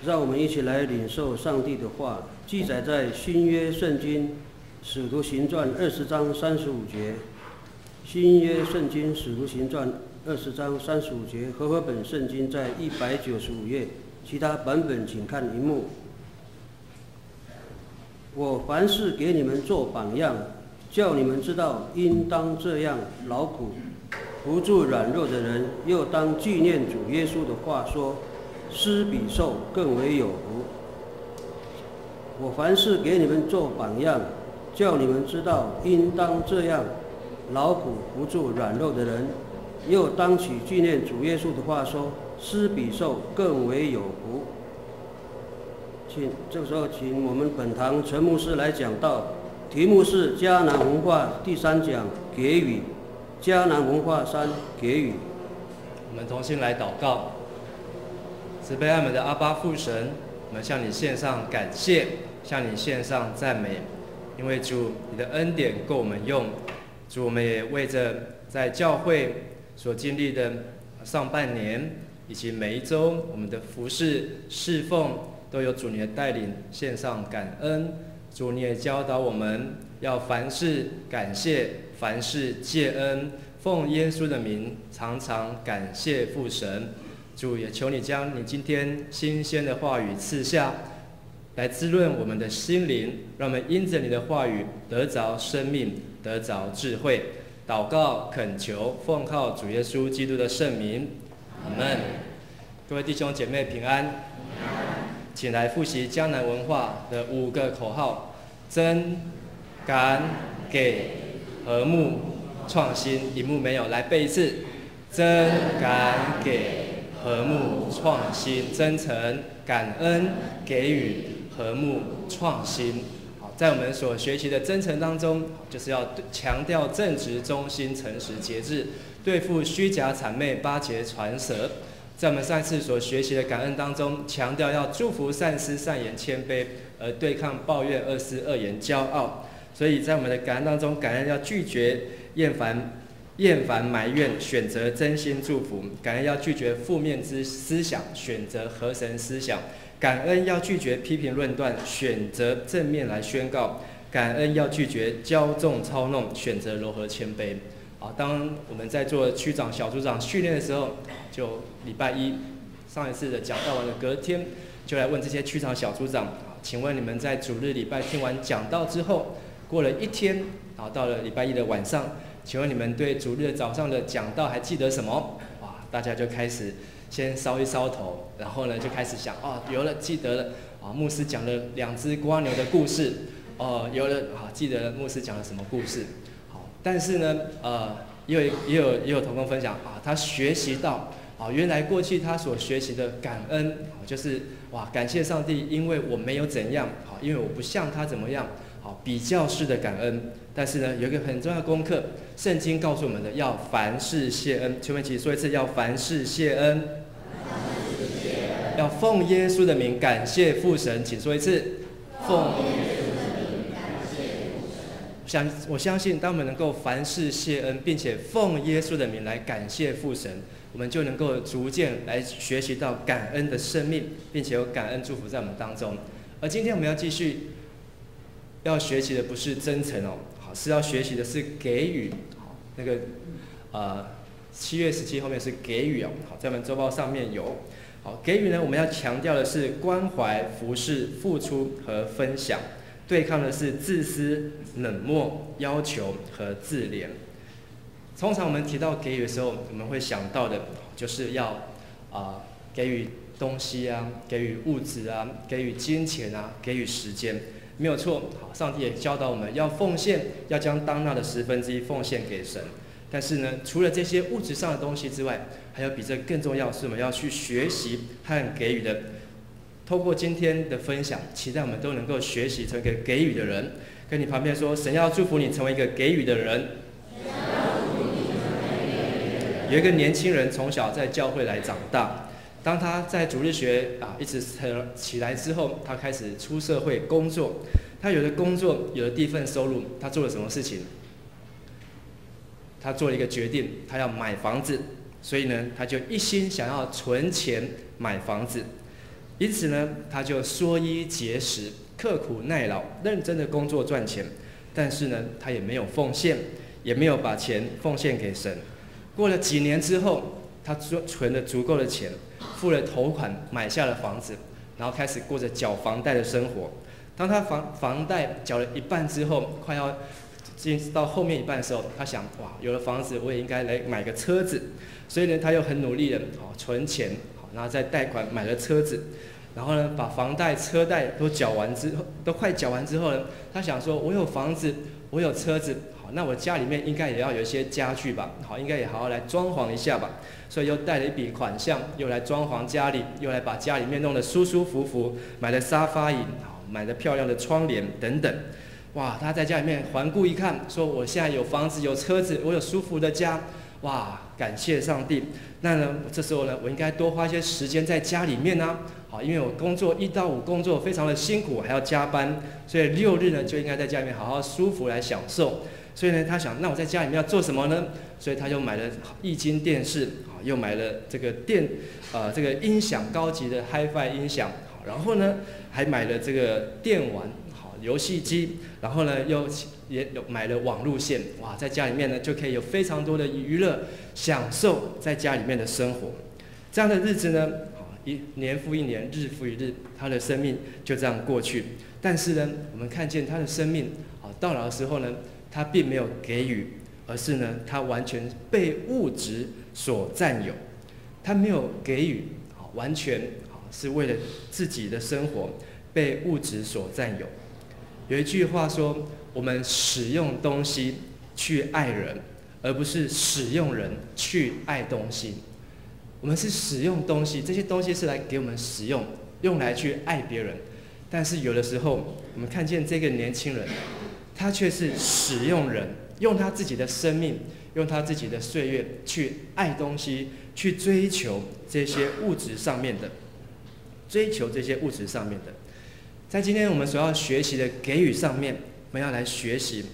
让我们一起来领受上帝的话，记载在新约圣经使徒行传20章35节。新约圣经使徒行传20章35节，和合本圣经在195页，其他版本请看荧幕。我凡事给你们做榜样，叫你们知道应当这样劳苦，扶助软弱的人，又当纪念主耶稣的话说：施比受更为有福。我凡事给你们做榜样，叫你们知道应当这样劳苦，扶助软弱的人，又当起纪念主耶稣的话说：施比受更为有福。这个时候，请我们本堂陈牧师来讲道，题目是迦南文化第3讲给予。迦南文化3给予。我们同心来祷告。慈悲爱我们的阿爸父神，我们向你献上感谢，向你献上赞美，因为主你的恩典够我们用。主，我们也为着在教会所经历的上半年，以及每一周我们的服事侍奉，都有主你的带领，献上感恩。主，你也教导我们要凡事感谢，凡事谢恩，奉耶稣的名常常感谢父神。主，也求你将你今天新鲜的话语赐下，来滋润我们的心灵，让我们因着你的话语得着生命，得着智慧。祷告恳求，奉靠主耶稣基督的圣名，阿们。各位弟兄姐妹平安。请来复习迦南文化的5个口号：真、敢、给、和睦、创新。荧幕没有，来背一次：真、敢、给、和睦、创新。真诚、感恩、给予、和睦、创新。好，在我们所学习的真诚当中，就是要强调正直、忠心、诚实、节制，对付虚假、谄媚、巴结、传舌。在我们上一次所学习的感恩当中，强调要祝福善思、善言、谦卑，而对抗抱怨、恶思、恶言、骄傲。所以在我们的感恩当中，感恩要拒绝厌烦埋怨，选择真心祝福；感恩要拒绝负面之思想，选择合神思想；感恩要拒绝批评论断，选择正面来宣告；感恩要拒绝骄纵操弄，选择柔和谦卑。好，当我们在做区长、小组长训练的时候，就礼拜一上一次的讲道完了，隔天就来问这些区长、小组长：请问你们在主日礼拜听完讲道之后，过了1天，然后到了礼拜一的晚上，请问你们对主日早上的讲道还记得什么？哇，大家就开始先烧一烧头，然后呢就开始想：有了，记得了。牧师讲了2只蜗牛的故事。有了，记得了牧师讲了什么故事。但是呢，也有同工分享他学习到原来过去他所学习的感恩，就是感谢上帝，因为我没有怎样，因为我不像他怎么样，比较式的感恩。但是呢，有一个很重要的功课，圣经告诉我们的，要凡事谢恩。请问一起说一次，要凡事谢恩。要奉耶稣的名感谢父神，请说一次，奉耶稣的名感谢父神。我相信，当我们能够凡事谢恩，并且奉耶稣的名来感谢父神，我们就能够逐渐来学习到感恩的生命，并且有感恩祝福在我们当中。而今天我们要继续要学习的不是真诚是要学习的是给予。那个7月17后面是给予在我们周报上面有。给予呢，我们要强调的是关怀、服侍、付出和分享，对抗的是自私、冷漠、要求和自怜。通常我们提到给予的时候，我们会想到的就是要给予东西给予物质给予金钱给予时间，没有错。上帝也教导我们要奉献，要将当纳的1/10奉献给神。但是呢，除了这些物质上的东西之外，还有比这更重要是我们要去学习和给予的。透过今天的分享，期待我们都能够学习成为一个给予的人。跟你旁边说，神要祝福你成为一个给予的人。有一个年轻人从小在教会来长大，当他在主日学一直起来之后，他开始出社会工作。他有了工作，有了第一份收入，他做了什么事情？他做了一个决定，他要买房子，所以呢，他就一心想要存钱买房子。因此呢，他就缩衣节食，刻苦耐劳，认真的工作赚钱。但是呢，他也没有奉献，也没有把钱奉献给神。过了几年之后，他存了足够的钱，付了头款，买下了房子，然后开始过着缴房贷的生活。当他房贷缴了一半之后，快要进到后面一半的时候，他想，哇，有了房子，我也应该来买个车子。所以呢，他又很努力的存钱，然后再贷款买了车子。然后呢，把房贷、车贷都快缴完之后呢，他想说，我有房子，我有车子，好，那我家里面应该也要有一些家具吧，好，应该也好好来装潢一下吧。所以又带了一笔款项，又来装潢家里，又来把家里面弄得舒舒服服，买了沙发椅，好，买了漂亮的窗帘等等。哇，他在家里面环顾一看，说我现在有房子，有车子，我有舒服的家，哇，感谢上帝。那呢，这时候呢，我应该多花一些时间在家里面啊。好，因为我工作1到5工作非常的辛苦，还要加班，所以6日呢就应该在家里面好好舒服来享受。所以呢，他想，那我在家里面要做什么呢？所以他就买了液晶电视，又买了这个这个音响，高级的 HiFi 音响，然后呢还买了这个电玩，好，游戏机，然后呢也有买了网路线，哇，在家里面呢就可以有非常多的娱乐，享受在家里面的生活。这样的日子呢，一年复一年，日复一日，他的生命就这样过去。但是呢，我们看见他的生命到老的时候呢，他并没有给予，而是呢，他完全被物质所占有。他没有给予，完全是为了自己的生活被物质所占有。有一句话说，我们使用东西去爱人，而不是使用人去爱东西。我们是使用东西，这些东西是来给我们使用，用来去爱别人。但是有的时候，我们看见这个年轻人，他却是使用人，用他自己的生命，用他自己的岁月去爱东西，去追求这些物质上面的，在今天我们所要学习的给予上面，我们要来学习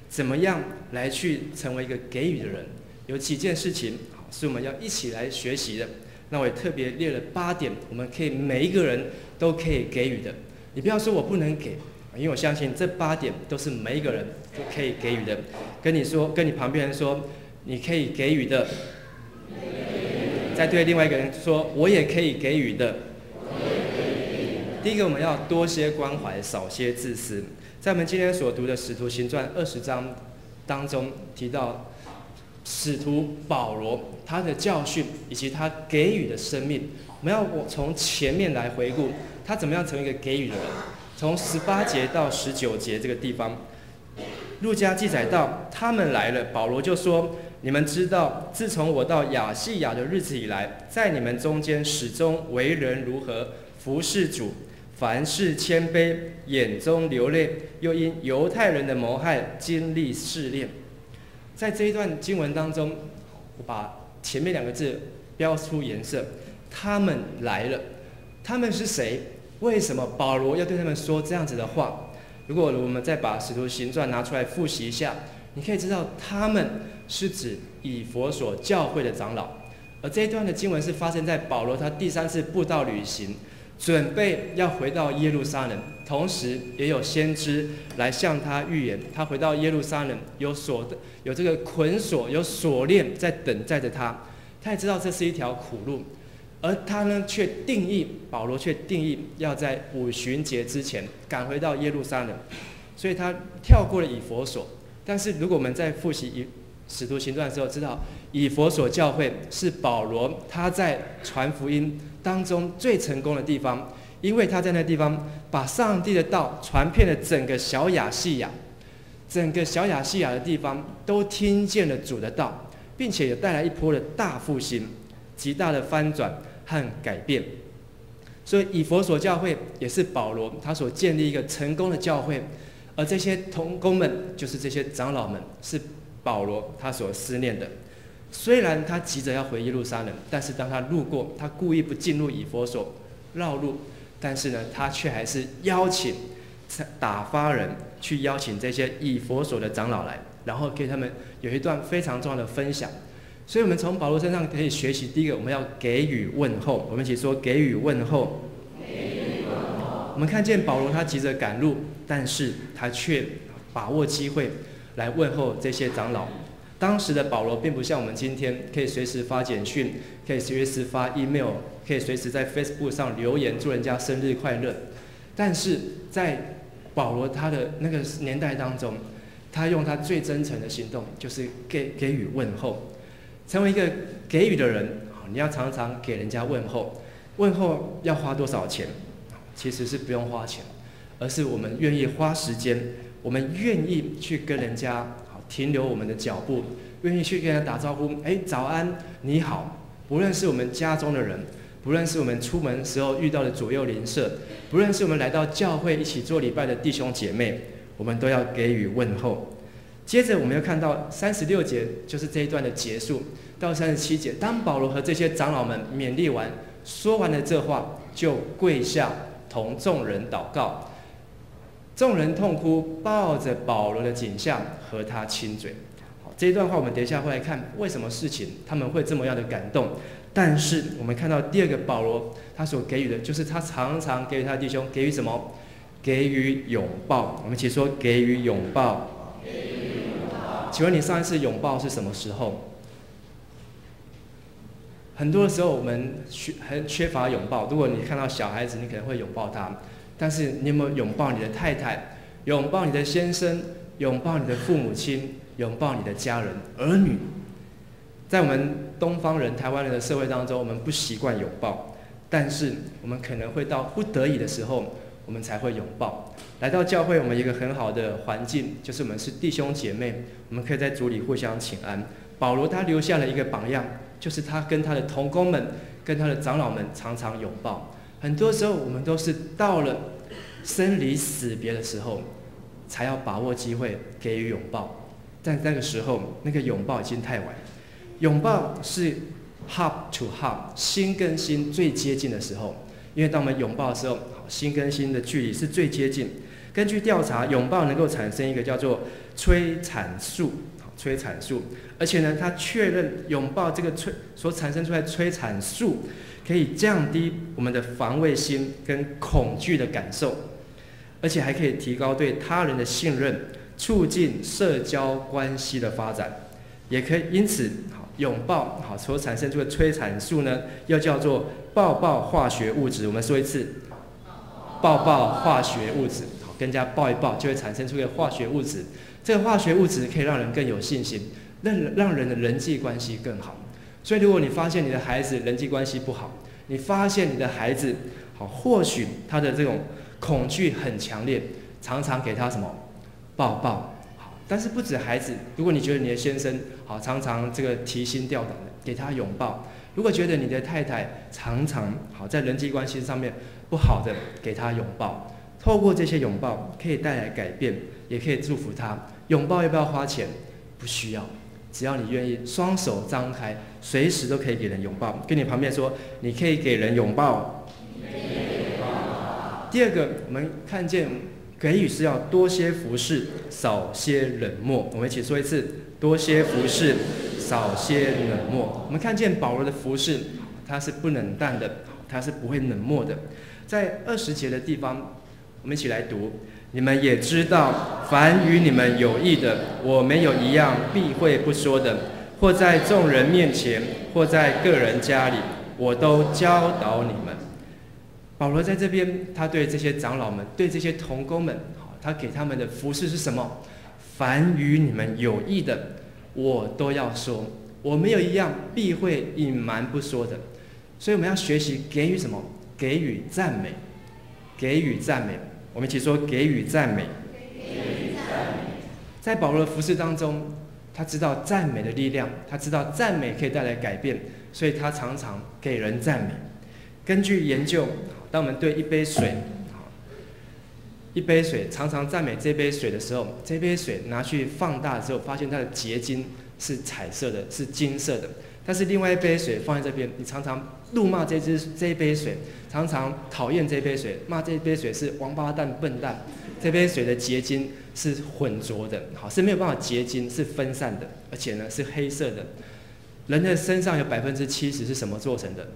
怎么样来去成为一个给予的人。有几件事情是我们要一起来学习的。那我也特别列了8点，我们可以每一个人都可以给予的。你不要说我不能给，因为我相信这8点都是每一个人都可以给予的。跟你旁边人说，你可以给予的。再对另外一个人说，我也可以给予的。第一个，我们要多些关怀，少些自私。在我们今天所读的《使徒行传》20章当中提到，使徒保罗他的教训以及他给予的生命，我们要从前面来回顾他怎么样成为一个给予的人。从18节到19节这个地方，路加记载到他们来了，保罗就说：你们知道，自从我到亚细亚的日子以来，在你们中间始终为人如何，服事主，凡事谦卑，眼中流泪，又因犹太人的谋害经历试炼。在这一段经文当中，我把前面2个字标出颜色。他们来了，他们是谁？为什么保罗要对他们说这样子的话？如果我们再把《使徒行传》拿出来复习一下，你可以知道，他们是指以弗所教会的长老。而这一段的经文是发生在保罗他第3次布道旅行，准备要回到耶路撒冷，同时也有先知来向他预言，他回到耶路撒冷有这个捆锁，有锁链在等待着他。他也知道这是一条苦路，而他呢保罗却定义要在5旬节之前赶回到耶路撒冷，所以他跳过了以弗所。但是如果我们在复习使徒行传的时候，知道以弗所教会是保罗他在传福音当中最成功的地方，因为他在那地方把上帝的道传遍了整个小亚细亚，整个小亚细亚的地方都听见了主的道，并且也带来一波的大复兴，极大的翻转和改变。所以以弗所教会也是保罗他所建立一个成功的教会，而这些同工们就是这些长老们，是保罗他所思念的。虽然他急着要回耶路撒冷，但是当他路过，他故意不进入以弗所，绕路，但是呢，他却还是打发人去邀请这些以弗所的长老来，然后给他们有一段非常重要的分享。所以我们从保罗身上可以学习，第一个，我们要给予问候。我们一起说，给予问候。我们看见保罗他急着赶路，但是他却把握机会来问候这些长老。当时的保罗并不像我们今天可以随时发简讯，可以随时发 email， 可以随时在 Facebook 上留言祝人家生日快乐。但是在保罗他的那个年代当中，他用他最真诚的行动，就是给予问候。成为一个给予的人，你要常常给人家问候。问候要花多少钱？其实是不用花钱，而是我们愿意花时间，我们愿意去跟人家停留我们的脚步，愿意去跟人家打招呼，早安，你好。不论是我们家中的人，不论是我们出门时候遇到的左右邻舍，不论是我们来到教会一起做礼拜的弟兄姐妹，我们都要给予问候。接着我们又看到36节，就是这一段的结束，到37节，当保罗和这些长老们勉励完，说完了这话，就跪下同众人祷告。众人痛哭，抱着保罗的颈项和他亲嘴。好，这一段话我们等一下会来看为什么事情他们会这么样的感动。但是我们看到第二个保罗他所给予的，就是他常常给予他的弟兄给予什么？给予拥抱。我们一起说给予拥抱。请问你上一次拥抱是什么时候？很多的时候我们很缺乏拥抱。如果你看到小孩子，你可能会拥抱他，但是你有没有拥抱你的太太？拥抱你的先生？拥抱你的父母亲？拥抱你的家人、儿女？在我们东方人、台湾人的社会当中，我们不习惯拥抱，但是我们可能会到不得已的时候，我们才会拥抱。来到教会，我们有一个很好的环境，就是我们是弟兄姐妹，我们可以在主里互相请安。保罗他留下了一个榜样，就是他跟他的同工们、跟他的长老们常常拥抱。很多时候，我们都是到了生离死别的时候，才要把握机会给予拥抱。但那个时候，那个拥抱已经太晚。拥抱是 heart to heart， 心跟心最接近的时候，因为当我们拥抱的时候，心跟心的距离是最接近。根据调查，拥抱能够产生一个叫做催产素，而且呢，它确认拥抱这个所产生出来的催产素，可以降低我们的防卫心跟恐惧的感受，而且还可以提高对他人的信任，促进社交关系的发展，也可以因此，拥抱所产生出的催产素呢，又叫做抱抱化学物质。我们说一次，抱抱化学物质。跟人家抱一抱，就会产生出一个化学物质。这个化学物质可以让人更有信心，让人的人际关系更好。所以，如果你发现你的孩子人际关系不好，你发现你的孩子或许他的这种恐惧很强烈，常常给他什么抱抱。但是不止孩子，如果你觉得你的先生常常这个提心吊胆的，给他拥抱；如果觉得你的太太常常在人际关系上面不好的，给他拥抱。透过这些拥抱，可以带来改变，也可以祝福他。拥抱要不要花钱？不需要，只要你愿意，双手张开，随时都可以给人拥抱。跟你旁边说，你可以给人拥抱。第二个，我们看见给予是要多些服侍，少些冷漠。我们一起说一次：多些服侍，少些冷漠。我们看见保罗的服侍，他是不冷淡的，他是不会冷漠的。在20节的地方，我们一起来读：你们也知道，凡与你们有益的，我没有一样避讳不说的，或在众人面前，或在个人家里，我都教导你们。保罗在这边，他对这些长老们，对这些同工们，他给他们的服事是什么？凡与你们有益的，我都要说，我没有一样避讳隐瞒不说的。所以我们要学习给予什么？给予赞美，给予赞美。我们一起说：给予赞美。在保罗的服事当中，他知道赞美的力量，他知道赞美可以带来改变，所以他常常给人赞美。根据研究，当我们对一杯水常常赞美这杯水的时候，这杯水拿去放大之后，发现它的结晶是彩色的，是金色的。但是另外一杯水放在这边，你常常怒骂这一杯水，常常讨厌这杯水，骂这杯水是王八蛋、笨蛋。这杯水的结晶是混浊的，是没有办法结晶，是分散的，而且呢是黑色的。人的身上有70%是什么做成的？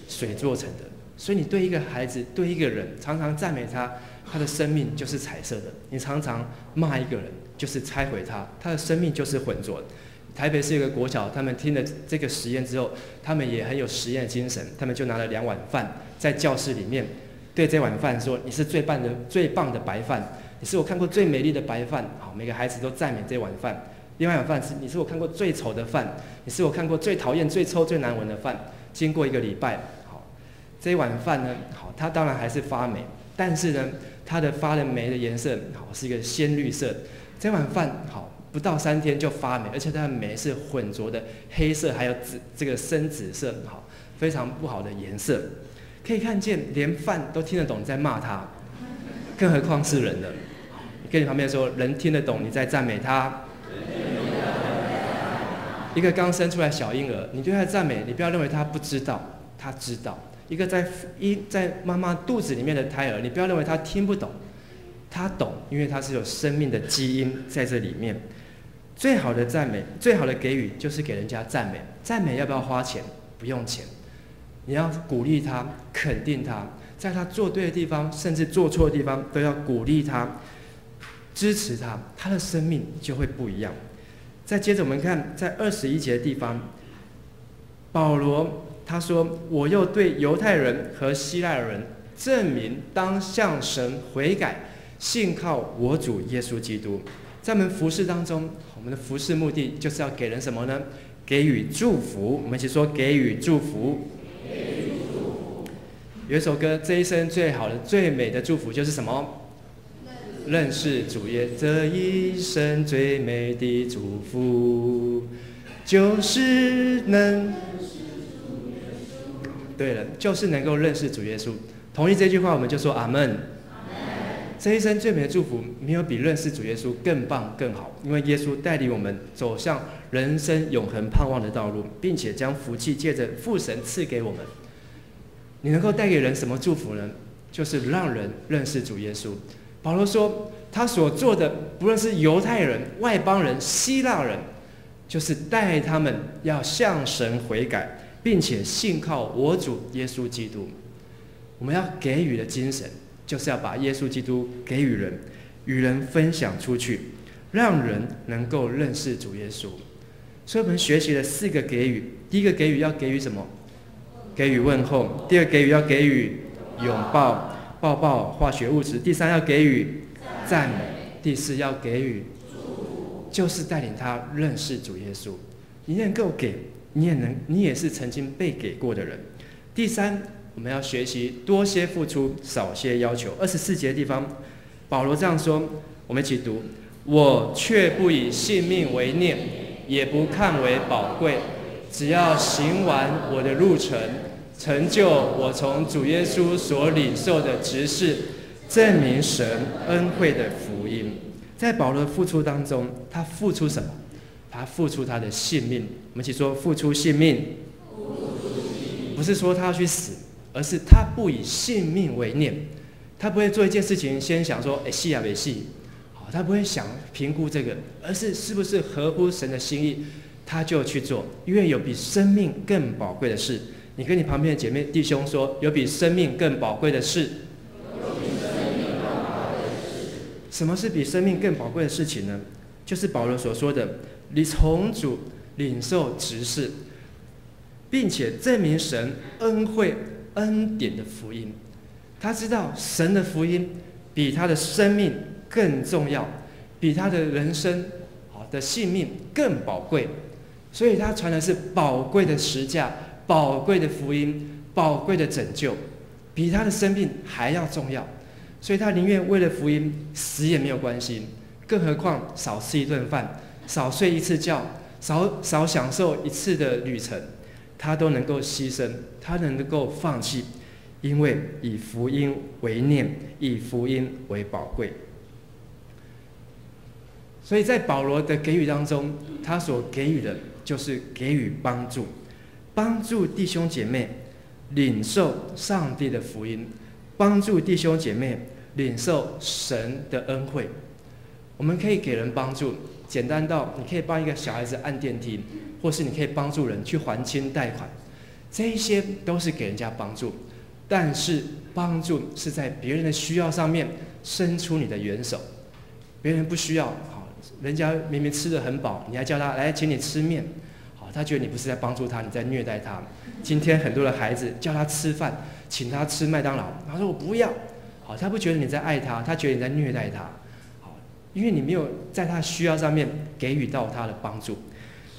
水做成的。所以你对一个孩子，对一个人，常常赞美他，他的生命就是彩色的；你常常骂一个人，就是拆毁他，他的生命就是浑浊的。台北市有个国小，他们听了这个实验之后，他们也很有实验的精神，他们就拿了2碗饭在教室里面，对这碗饭说：“你是最棒的白饭，你是我看过最美丽的白饭。”好，每个孩子都赞美这碗饭。另外一碗饭是：“你是我看过最丑的饭，你是我看过最讨厌、最臭、最难闻的饭。”经过1个礼拜，好，这一碗饭呢，好，它当然还是发霉，但是呢，它的发的霉的颜色，好，是一个鲜绿色。这碗饭，好，不到3天就发霉，而且它的霉是浑浊的黑色，还有这个深紫色，好，非常不好的颜色。可以看见，连饭都听得懂你在骂他，更何况是人了。你跟你旁边说，人听得懂你在赞美他。一个刚生出来小婴儿，你对他的赞美，你不要认为他不知道，他知道。一个在妈妈肚子里面的胎儿，你不要认为他听不懂，他懂，因为他是有生命的基因在这里面。最好的赞美，最好的给予，就是给人家赞美。赞美要不要花钱？不用钱。你要鼓励他，肯定他，在他做对的地方，甚至做错的地方，都要鼓励他，支持他，他的生命就会不一样。再接着我们看，在21节的地方，保罗他说：“我又对犹太人和希腊人证明，当向神悔改，信靠我主耶稣基督。”在我们服事当中，我们的服事目的就是要给人什么呢？给予祝福。我们一起说：给予祝福。有一首歌，这一生最好的、最美的祝福就是什么？认识主耶，这一生最美的祝福，就是能，对了，就是能够认识主耶稣。同意这句话，我们就说阿们。这一生最美的祝福，没有比认识主耶稣更棒更好，因为耶稣带领我们走向人生永恒盼望的道路，并且将福气借着父神赐给我们。你能够带给人什么祝福呢？就是让人认识主耶稣。保罗说，他所做的，不论是犹太人、外邦人、希腊人，就是带他们要向神悔改，并且信靠我主耶稣基督。我们要给予的精神，就是要把耶稣基督给予人，与人分享出去，让人能够认识主耶稣。所以我们学习了4个给予。第一个给予要给予什么？给予问候。第二个给予要给予拥抱、抱抱、化学物质。第3要给予赞美。第4要给予，就是带领他认识主耶稣。你能够给，你也是曾经被给过的人。第3，我们要学习多些付出，少些要求。24节的地方，保罗这样说，我们一起读：我却不以性命为念，也不看为宝贵，只要行完我的路程，成就我从主耶稣所领受的职事，证明神恩惠的福音。在保罗的付出当中，他付出什么？他付出他的性命。我们一起说：付出性命。不是说他要去死，而是他不以性命为念。他不会做一件事情先想说是啊没戏，好，他不会想评估这个，而是是不是合乎神的心意，他就去做。因为有比生命更宝贵的事。你跟你旁边的姐妹弟兄说，有比生命更宝贵的事。什么是比生命更宝贵的事情呢？就是保罗所说的，你从主领受职事，并且证明神恩惠恩典的福音。他知道神的福音比他的生命更重要，比他的人生的性命更宝贵，所以他传的是宝贵的实价、宝贵的福音、宝贵的拯救，比他的生命还要重要。所以他宁愿为了福音死也没有关系，更何况少吃一顿饭，少睡一次觉，少享受一次的旅程，他都能够牺牲，他能够放弃，因为以福音为念，以福音为宝贵。所以在保罗的给予当中，他所给予的就是给予帮助，帮助弟兄姐妹领受上帝的福音，帮助弟兄姐妹领受神的恩惠。我们可以给人帮助，简单到你可以帮一个小孩子按电梯，或是你可以帮助人去还清贷款，这一些都是给人家帮助。但是帮助是在别人的需要上面伸出你的援手。别人不需要，人家明明吃得很饱，你还叫他来请你吃面，他觉得你不是在帮助他，你在虐待他。今天很多的孩子叫他吃饭，请他吃麦当劳，他说我不要，他不觉得你在爱他，他觉得你在虐待他，因为你没有在他需要上面给予到他的帮助。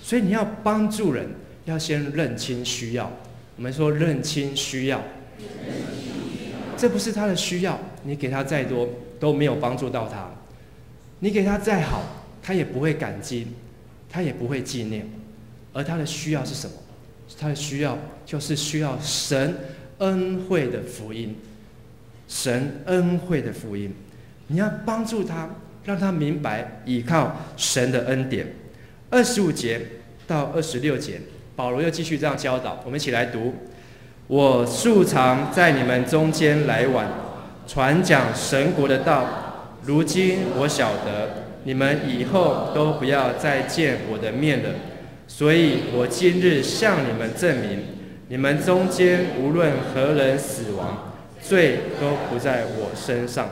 所以你要帮助人，要先认清需要。我们说认清需要，这不是他的需要，你给他再多都没有帮助到他，你给他再好，他也不会感激，他也不会纪念。而他的需要是什么？他的需要就是需要神恩惠的福音，神恩惠的福音。你要帮助他，让他明白依靠神的恩典。25节到26节，保罗又继续这样教导，我们一起来读：我素常在你们中间来往，传讲神国的道。如今我晓得，你们以后都不要再见我的面了。所以我今日向你们证明，你们中间无论何人死亡，罪都不在我身上。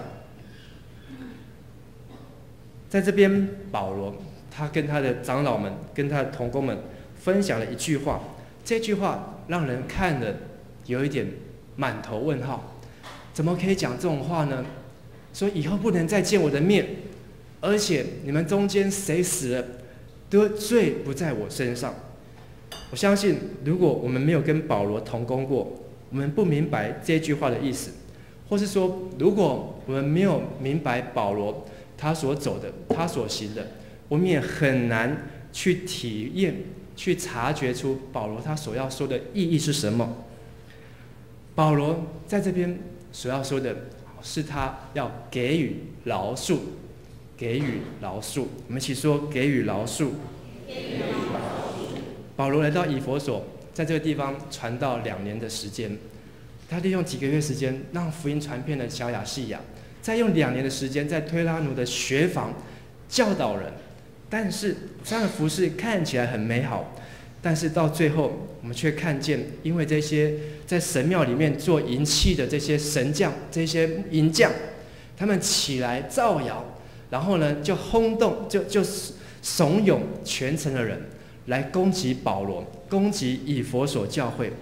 在这边，保罗他跟他的长老们、跟他的同工们分享了一句话，这句话让人看了有一点满头问号，怎么可以讲这种话呢？说以后不能再见我的面，而且你们中间谁死了，罪不在我身上。我相信，如果我们没有跟保罗同工过，我们不明白这句话的意思，或是说，如果我们没有明白保罗他所走的、他所行的，我们也很难去体验、去察觉出保罗他所要说的意义是什么。保罗在这边所要说的是他要给予饶恕。给予饶恕，我们一起说给予饶恕。保罗来到以弗所，在这个地方传道2年的时间，他利用几个月时间让福音传遍了小亚细亚，再用2年的时间在推拉奴的学坊教导人。但是这样的服事看起来很美好，但是到最后我们却看见，因为这些在神庙里面做银器的这些神将、这些银匠，他们起来造谣，然后呢，就轰动，就怂恿全城的人来攻击保罗，攻击以弗所教会，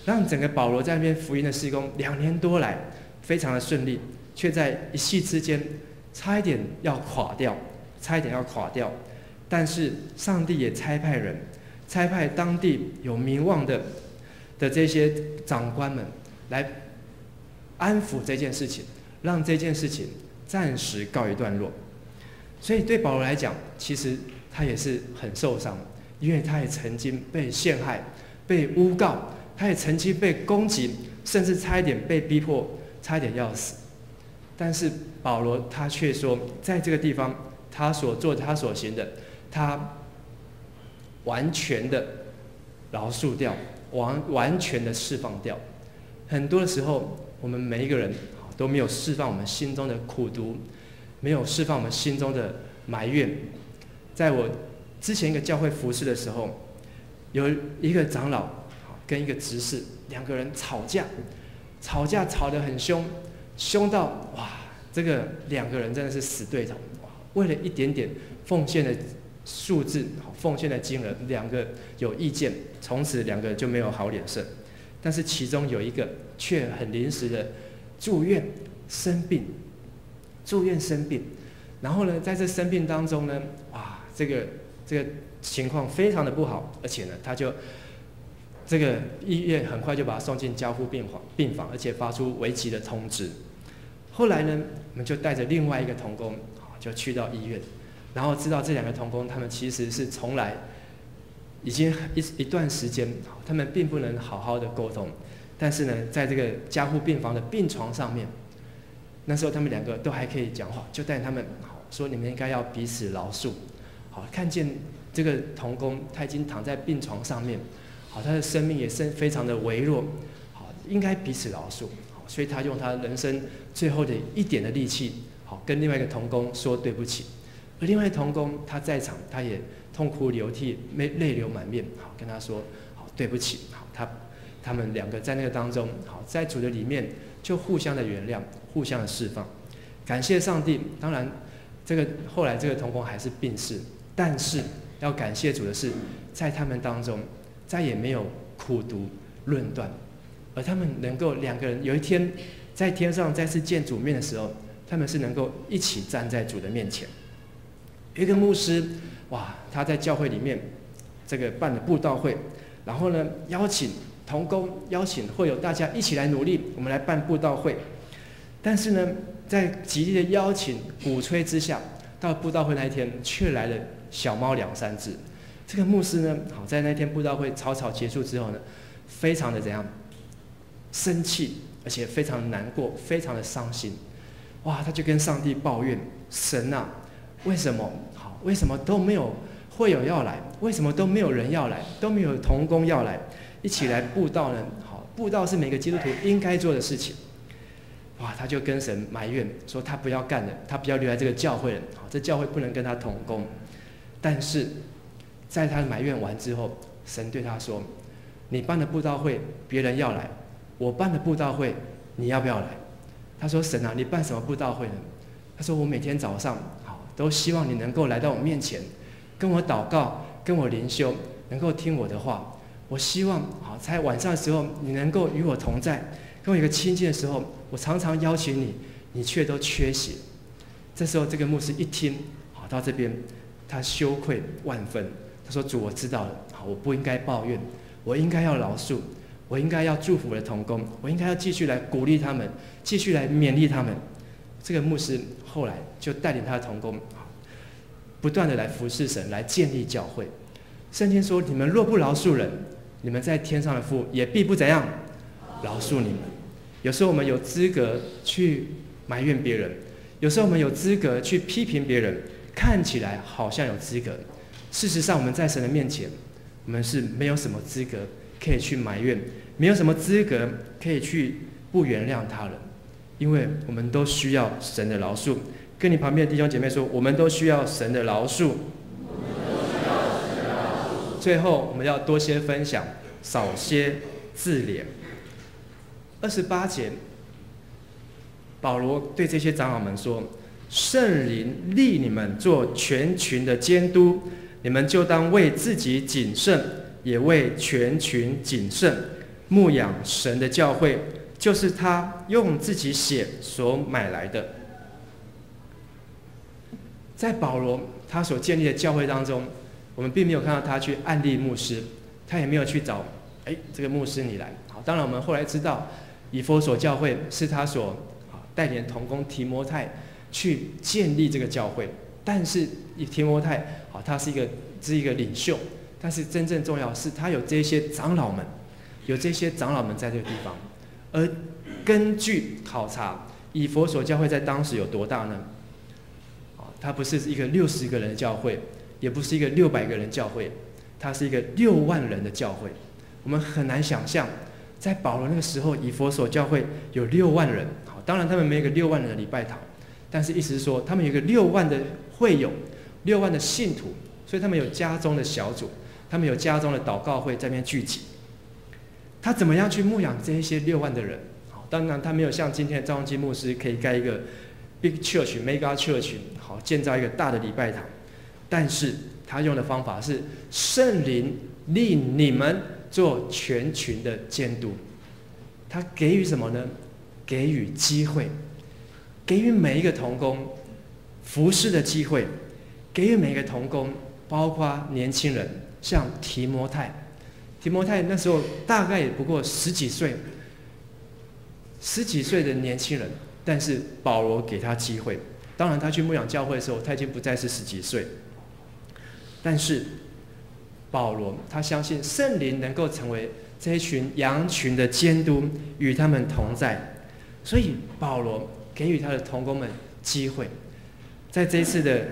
让整个保罗在那边福音的事工2年多来非常的顺利，却在一夕之间差一点要垮掉，但是上帝也差派人，差派当地有名望的这些长官们来安抚这件事情，让这件事情暂时告一段落。所以对保罗来讲，其实他也是很受伤，因为他也曾经被陷害、被诬告，他也曾经被攻击，甚至差一点被逼迫，差一点要死。但是保罗他却说，在这个地方他所做的、他所行的，他完全的饶恕掉，完全的释放掉。很多的时候，我们每一个人都没有释放我们心中的苦毒，没有释放我们心中的埋怨。在我之前一个教会服事的时候，有一个长老跟一个执事2个人吵架吵得很凶，凶到哇，这个2个人真的是死对头。为了一点点奉献的数字、奉献的金额，2个有意见，从此2个就没有好脸色。但是其中有一个却很临时的住院生病，然后呢，在这生病当中呢，哇，这个情况非常的不好，而且呢，他就这个医院很快就把他送进加护病房，而且发出危急的通知。后来呢，我们就带着另外一个同工就去到医院，然后知道这2个同工他们其实是从来已经一段时间，他们并不能好好的沟通，但是呢，在这个加护病房的病床上面，那时候他们2个都还可以讲话，就带他们说你们应该要彼此饶恕。好，看见这个同工他已经躺在病床上面，好，他的生命也是非常的微弱，好，应该彼此饶恕。好，所以他用他人生最后的一点的力气，好，跟另外一个同工说对不起。而另外一个同工他在场，他也痛哭流涕，泪流满面，好，跟他说好对不起。好，他们两个在那个当中，好，在主的里面就互相的原谅，互相的释放。感谢上帝，当然后来这个同工还是病逝，但是要感谢主的是，在他们当中再也没有苦毒论断，而他们能够两个人有一天在天上再次见主面的时候，他们是能够一起站在主的面前。有一个牧师，哇，他在教会里面这个办了布道会，然后呢邀请同工，邀请会友大家一起来努力，我们来办布道会。但是呢，在极力的邀请鼓吹之下，到布道会那一天却来了小猫2-3只。这个牧师呢，好，在那天布道会草草结束之后呢，非常的怎样生气，而且非常难过，非常的伤心。哇，他就跟上帝抱怨：神啊，为什么都没有会友要来？为什么都没有人要来？都没有同工要来一起来布道呢？好，布道是每个基督徒应该做的事情。哇，他就跟神埋怨说，他不要干了，他不要留在这个教会了，好，这教会不能跟他同工。但是在他埋怨完之后，神对他说：你办的布道会别人要来，我办的布道会你要不要来？他说：神啊，你办什么布道会呢？他说：我每天早上好都希望你能够来到我面前，跟我祷告，跟我灵修，能够听我的话。我希望好在晚上的时候你能够与我同在，跟我有一个亲近的时候，我常常邀请你，你却都缺席。这时候这个牧师一听，好，到这边他羞愧万分。他说：主，我知道了，好，我不应该抱怨，我应该要饶恕，我应该要祝福我的同工，我应该要继续来鼓励他们，继续来勉励他们。这个牧师后来就带领他的同工，不断的来服侍神，来建立教会。圣经说：你们若不饶恕人，你们在天上的父也必不怎样饶恕你们。有时候我们有资格去埋怨别人，有时候我们有资格去批评别人，看起来好像有资格，事实上我们在神的面前，我们是没有什么资格可以去埋怨，没有什么资格可以去不原谅他人，因为我们都需要神的饶恕。跟你旁边的弟兄姐妹说，我们都需要神的饶恕。最后我们要多些分享，少些自怜。28节，保罗对这些长老们说：圣灵立你们做全群的监督，你们就当为自己谨慎，也为全群谨慎，牧养神的教会，就是他用自己血所买来的。在保罗他所建立的教会当中，我们并没有看到他去暗立牧师，他也没有去找这个牧师你来。好，当然我们后来知道以弗所教会是他所带领同工提摩太去建立这个教会，但是提摩太他是一个领袖，但是真正重要是他有这些长老们，在这个地方。而根据考察，以弗所教会在当时有多大呢？它不是一个60个人的教会，也不是一个600个人的教会，它是一个6万人的教会。我们很难想象，在保罗那个时候，以弗所教会有6万人。当然他们没有一个6万人的礼拜堂，但是意思是说，他们有一个6万的会友，6万的信徒，所以他们有家中的小组，他们有家中的祷告会在那边聚集。他怎么样去牧养这一些6万的人？当然他没有像今天的赵永基牧师可以盖一个 Big Church、Mega Church， 好，建造一个大的礼拜堂。但是他用的方法是圣灵立你们做全群的监督。他给予什么呢？给予机会，给予每一个同工服侍的机会，给予每一个同工，包括年轻人，像提摩太那时候大概也不过十几岁的年轻人，但是保罗给他机会。当然他去牧养教会的时候，他已经不再是10几岁，但是保罗他相信圣灵能够成为这一群羊群的监督，与他们同在，所以保罗给予他的同工们机会。在这一次的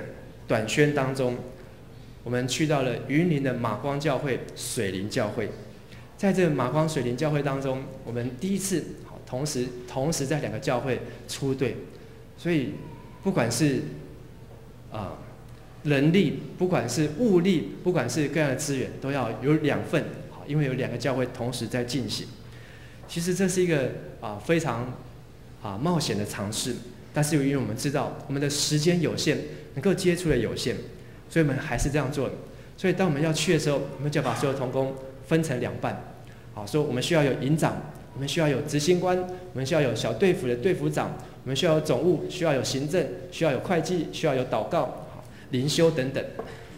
短宣当中，我们去到了云林的马光教会、水林教会。在这个马光水林教会当中，我们第一次同时在2个教会出队，所以不管是人力，不管是物力，不管是各样的资源，都要有2份，因为有2个教会同时在进行。其实这是一个非常冒险的尝试，但是因为我们知道我们的时间有限，能够接触的有限，所以我们还是这样做的。所以当我们要去的时候，我们就把所有同工分成2半，说我们需要有营长，我们需要有执行官，我们需要有小队服的队服长，我们需要有总务，需要有行政，需要有会计，需要有祷告、灵修等等。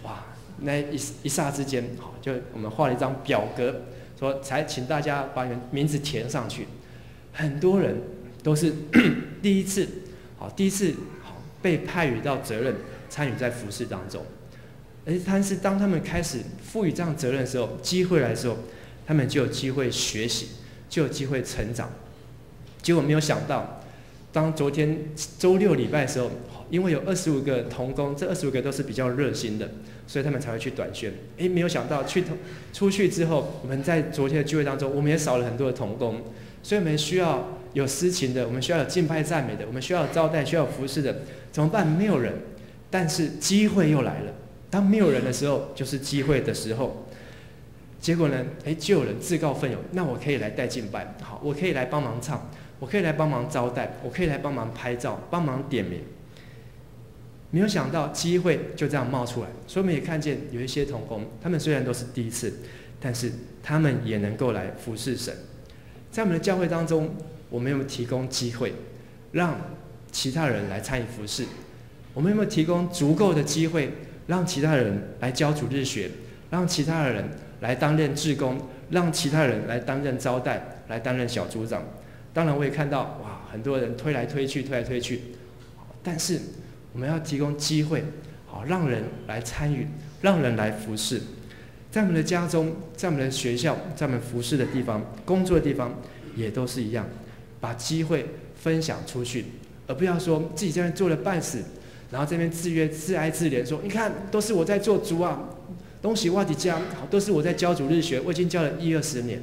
哇，那一霎之间，就我们画了一张表格，说才请大家把你们名字填上去。很多人都是第一次被派予到责任，参与在服事当中。但是当他们开始赋予这样责任的时候，机会来的时候，他们就有机会学习，就有机会成长。结果没有想到，当昨天周6礼拜的时候，因为有25个同工，这25个都是比较热心的，所以他们才会去短宣。没有想到出去之后，我们在昨天的聚会当中，我们也少了很多的同工，所以我们需要有司琴的，我们需要有敬拜赞美的，我们需要有招待，需要有服侍的，怎么办？没有人，但是机会又来了。当没有人的时候，就是机会的时候。结果呢，就有人自告奋勇，那我可以来带敬拜，好，我可以来帮忙唱，我可以来帮忙招待，我可以来帮忙拍照，帮忙点名。没有想到机会就这样冒出来，所以我们也看见有一些同工，他们虽然都是第一次，但是他们也能够来服侍神。在我们的教会当中，我们有没有提供机会让其他人来参与服侍？我们有没有提供足够的机会让其他人来教主日学，让其他的人来担任志工，让其他人来担任招待，来担任小组长？当然我也看到很多人推来推去，但是我们要提供机会，让人来参与，让人来服侍。在我们的家中，在我们的学校，在我们服侍的地方，工作的地方，也都是一样，把机会分享出去，而不要说自己在那边做了半死，然后这边自哀自怜，说你看都是我在做主啊，东西我的家都是我在教主日学，我已经教了10-20年。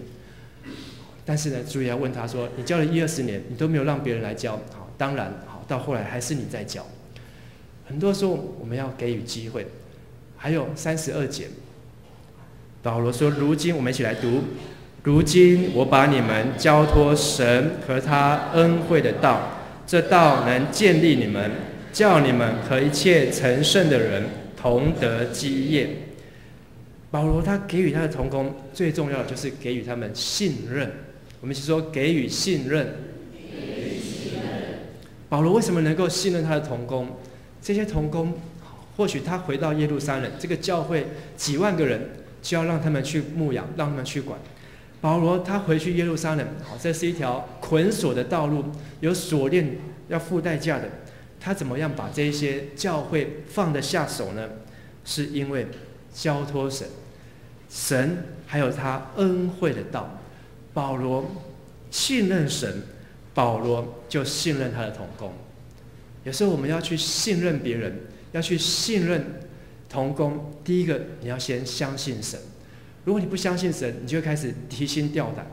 但是呢，主也要问他说，你教了10-20年，你都没有让别人来教，当然到后来还是你在教。很多时候我们要给予机会。还有32节，保罗说，如今我们一起来读，如今我把你们交托神和他恩惠的道，这道能建立你们，叫你们和一切成圣的人同得基业。保罗他给予他的同工最重要的就是给予他们信任。我们一起说，给予信任。保罗为什么能够信任他的同工？这些同工或许他回到耶路撒冷，这个教会几万个人就要让他们去牧养，让他们去管。保罗他回去耶路撒冷，这是一条捆锁的道路，有锁链要付代价的。他怎么样把这些教会放得下手呢？是因为交托神还有他恩惠的道。保罗信任神，保罗就信任他的同工。有时候我们要去信任别人，要去信任同工，第一个你要先相信神。如果你不相信神，你就会开始提心吊胆。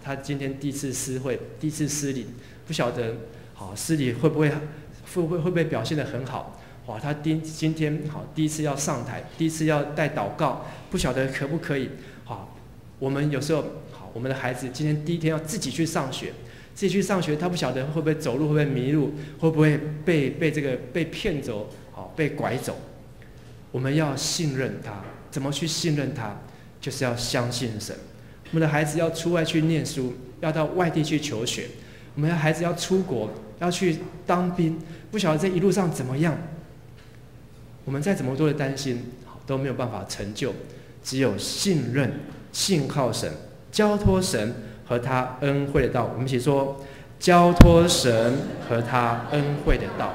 他今天第一次施会，第一次施礼，不晓得施礼会不会表现得很好？他今天第一次要上台，第一次要带祷告，不晓得可不可以？我们有时候我们的孩子今天第一天要自己去上学，他不晓得会不会走路，会不会迷路，会不会被骗走，被拐走。我们要信任他，怎么去信任他？就是要相信神。我们的孩子要出外去念书，要到外地去求学。我们的孩子要出国，要去当兵，不晓得这一路上怎么样。我们再怎么多的担心，都没有办法成就。只有信任、信靠神，交托神和他恩惠的道。我们一起说，交托神和他恩惠的道。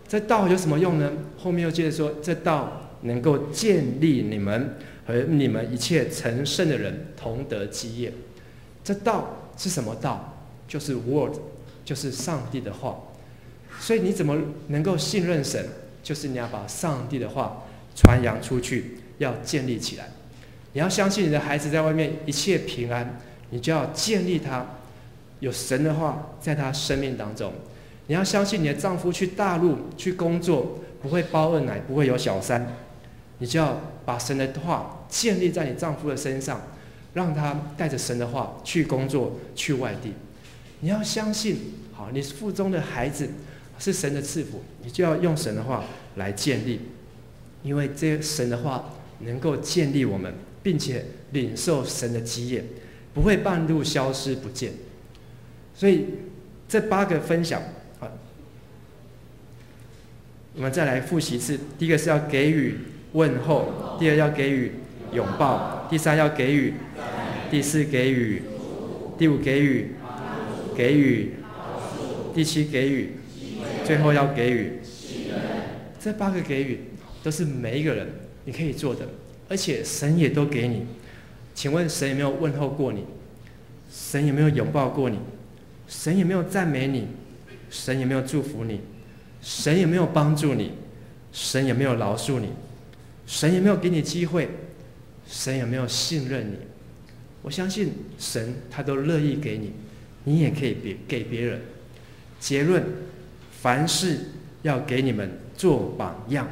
这道有什么用呢？后面又接着说，这道能够建立你们和你们一切成圣的人同得基业。这道是什么道？就是 word， 就是上帝的话。所以你怎么能够信任神？就是你要把上帝的话传扬出去，要建立起来。你要相信你的孩子在外面一切平安，你就要建立他有神的话在他生命当中。你要相信你的丈夫去大陆去工作不会包二奶，不会有小三，你就要把神的话建立在你丈夫的身上，让他带着神的话去工作，去外地。你要相信，好，你腹中的孩子是神的赐福，你就要用神的话来建立，因为这神的话能够建立我们，并且领受神的基业，不会半路消失不见。所以这8个分享，我们再来复习一次。第一个是要给予问候，第二要给予拥抱，第三要给予，第四给予，第五给予，第7给予，最后要给予。这8个给予都是每一个人你可以做的，而且神也都给你。请问神有没有问候过你？神有没有拥抱过你？神有没有赞美你？神有没有祝福你？神有没有帮助你？神有没有饶恕你？神有没有给你机会？神有没有信任你？我相信神他都乐意给你，你也可以给别人。结论，凡事要给你们做榜样。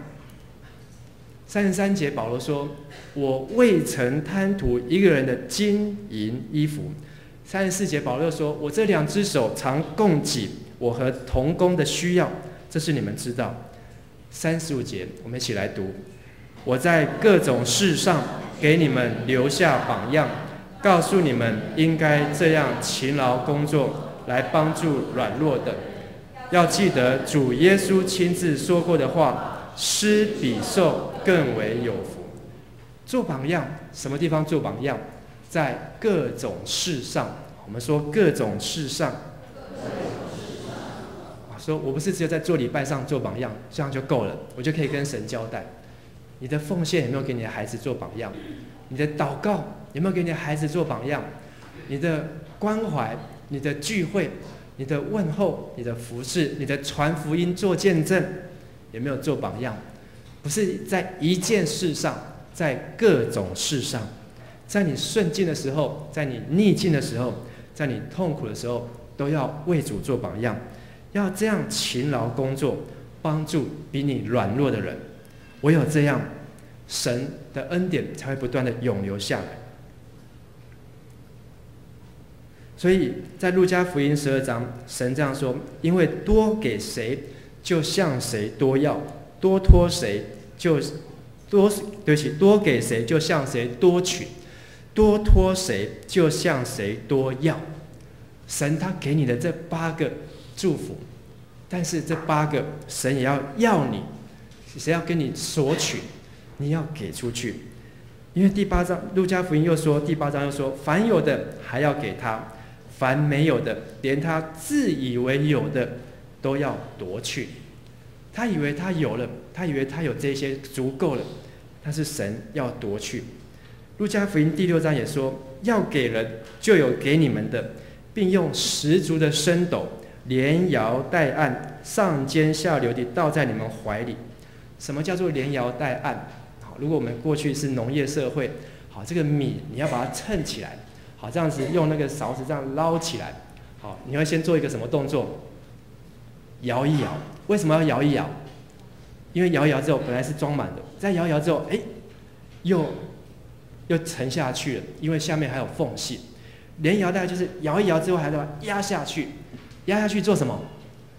33节保罗说，我未曾贪图一个人的金银衣服。34节保罗说，我这2只手常供给我和同工的需要，这是你们知道。35节我们一起来读，我在各种事上给你们留下榜样，告诉你们应该这样勤劳工作，来帮助软弱的。要记得主耶稣亲自说过的话，施比受更为有福。做榜样，什么地方做榜样？在各种事上。我们说各种事上，说我不是只有在做礼拜上做榜样，这样就够了，我就可以跟神交代。你的奉献有没有给你的孩子做榜样？你的祷告有没有给你的孩子做榜样？你的关怀、你的聚会、你的问候、你的服事、你的传福音做见证，有没有做榜样？不是在一件事上，在各种事上，在你顺境的时候，在你逆境的时候，在你痛苦的时候，都要为主做榜样，要这样勤劳工作，帮助比你软弱的人。唯有这样，神的恩典才会不断的涌流下来。所以在路加福音12章，神这样说：因为多给谁，就向谁多要；多托谁，就多给谁，就向谁多取；多托谁，就向谁多要。神他给你的这8个祝福，但是这8个神也要你，谁要跟你索取，你要给出去。因为第8章路加福音又说，第8章又说，凡有的还要给他，凡没有的，连他自以为有的都要夺去。他以为他有了，他以为他有这些足够了，但是神要夺去。路加福音第6章也说，要给人就有给你们的，并用十足的升斗连摇带按，上尖下流地倒在你们怀里。什么叫做连摇带按？好，如果我们过去是农业社会，好，这个米你要把它称起来，好，这样子用那个勺子这样捞起来，好，你会先做一个什么动作？摇一摇。为什么要摇一摇？因为摇一摇之后本来是装满的，再摇一摇之后，又沉下去了，因为下面还有缝隙。连摇带就是摇一摇之后还要把它压下去，压下去做什么？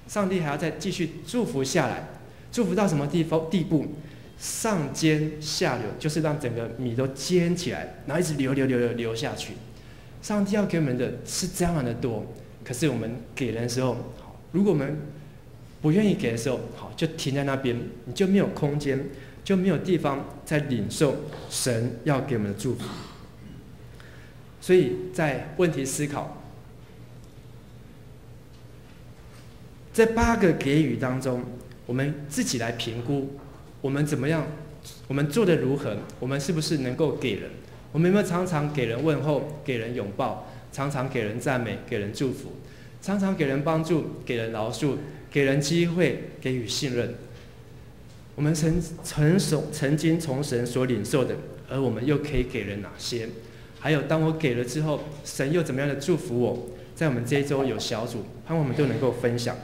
上帝还要再继续祝福下来，祝福到什么地步？上尖下流，就是让整个米都尖起来，然后一直流下去。上帝要给我们的是这样的多，可是我们给人的时候，如果我们不愿意给的时候，好，就停在那边，你就没有空间，就没有地方再领受神要给我们的祝福。所以在问题思考这8个给予当中，我们自己来评估，我们怎么样，我们做得如何，我们是不是能够给人？我们有没有常常给人问候，给人拥抱，常常给人赞美，给人祝福，常常给人帮助，给人饶恕，给人机会，给予信任？我们曾经从神所领受的，而我们又可以给人哪些？还有当我给了之后，神又怎么样的祝福我？在我们这一周有小组，盼望我们都能够分享。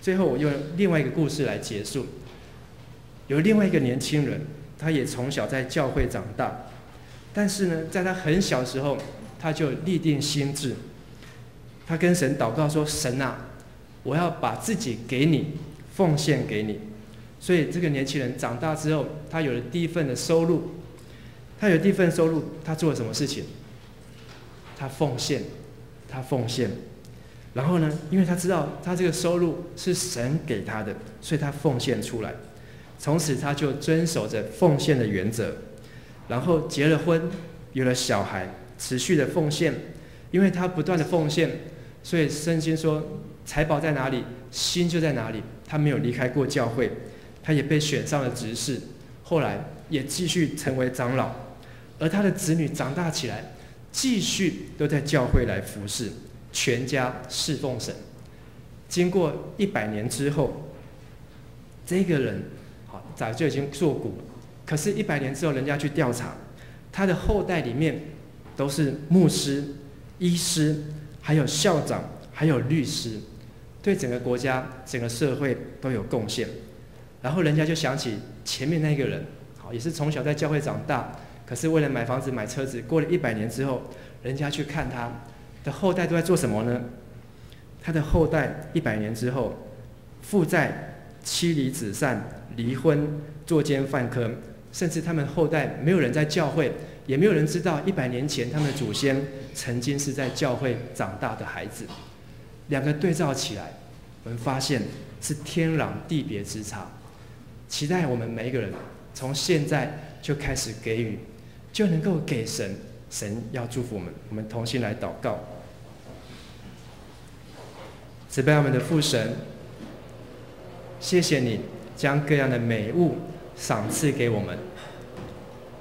最后我用另外一个故事来结束。有另外一个年轻人，他也从小在教会长大，但是呢，在他很小的时候，他就立定心志，他跟神祷告说：神啊，我要把自己给你，奉献给你。所以这个年轻人长大之后，他有了第一份的收入。他有第一份收入，他做了什么事情？他奉献。然后呢，因为他知道他这个收入是神给他的，所以他奉献出来。从此他就遵守着奉献的原则，然后结了婚，有了小孩，持续的奉献。因为他不断的奉献，所以圣经说财宝在哪里，心就在哪里。他没有离开过教会，他也被选上了执事，后来也继续成为长老。而他的子女长大起来，继续都在教会来服侍，全家侍奉神。经过100年之后，这个人早就已经作古了，可是100年之后，人家去调查，他的后代里面都是牧师、医师，还有校长，还有律师，对整个国家、整个社会都有贡献。然后人家就想起前面那个人，也是从小在教会长大，可是为了买房子、买车子，过了100年之后，人家去看他的后代都在做什么呢？他的后代100年之后，负债、妻离子散、离婚、作奸犯科，甚至他们后代没有人在教会，也没有人知道100年前他们的祖先曾经是在教会长大的孩子。两个对照起来，我们发现是天壤地别之差。期待我们每一个人从现在就开始给予，就能够给神，神要祝福我们。我们同心来祷告。慈悲我们的父神，谢谢你将各样的美物赏赐给我们，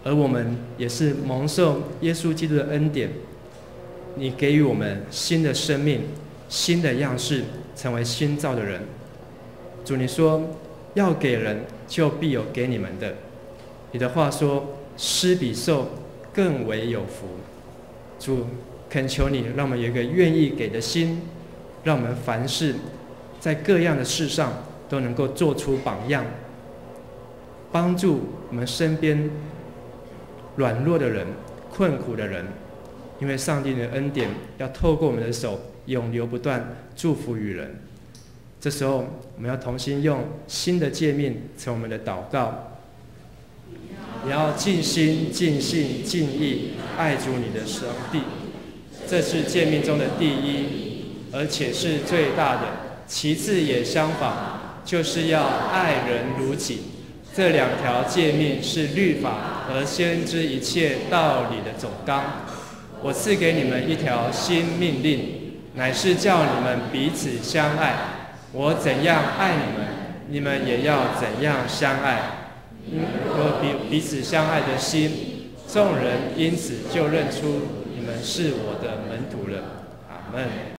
而我们也是蒙受耶稣基督的恩典，你给予我们新的生命、新的样式，成为新造的人。主，你说要给人，就必有给你们的。你的话说，施比受更为有福。主，恳求你让我们有一个愿意给的心，让我们凡事在各样的事上都能够做出榜样，帮助我们身边软弱的人、困苦的人。因为上帝的恩典要透过我们的手永流不断，祝福于人。这时候我们要同心用新的诫命成我们的祷告。你要尽心、尽性、尽意爱主你的上帝，这是诫命中的第一，而且是最大的。其次也相仿，就是要爱人如己。这2条诫命是律法和先知一切道理的总纲。我赐给你们一条新命令，乃是叫你们彼此相爱。我怎样爱你们，你们也要怎样相爱。有彼此相爱的心，众人因此就认出你们是我的门徒了。阿们。